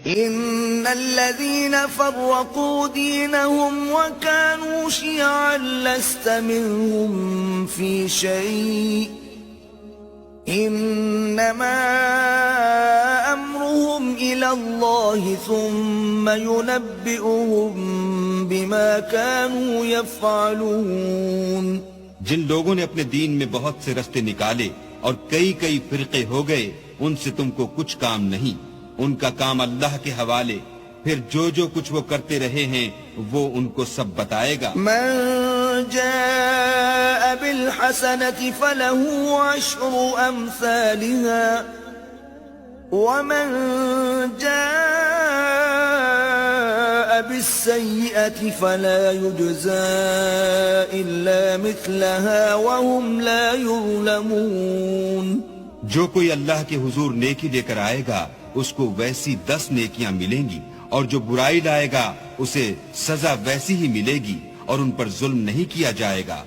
إن الذين فرقوا دينهم وكانوا شيعا لست منهم في شيء إنما أمرهم إلى الله ثم ينبئهم بما كانوا يفعلون. جن لوگوں نے اپنے دین میں بہت سے رستے نکالے اور کئی فرقے ہو گئے، ان سے تم کو کچھ کام نہیں، ان کا کام اللہ کے حوالے، پھر جو کچھ وہ کرتے رہے ہیں وہ ان کو سب بتائے گا. من جاء بالحسنة فله 10 أمثالها ومن جاء بالسيئة فلا يجزى إلا مثلها وهم لا يظلمون. جو کوئی اللہ کے حضور نیکی لے کر آئے گا اس کو ویسی 10 نیکیاں ملیں گی، اور جو برائی لائے گا اسے سزا ویسی ہی ملے گی، اور ان پر ظلم نہیں کیا جائے گا.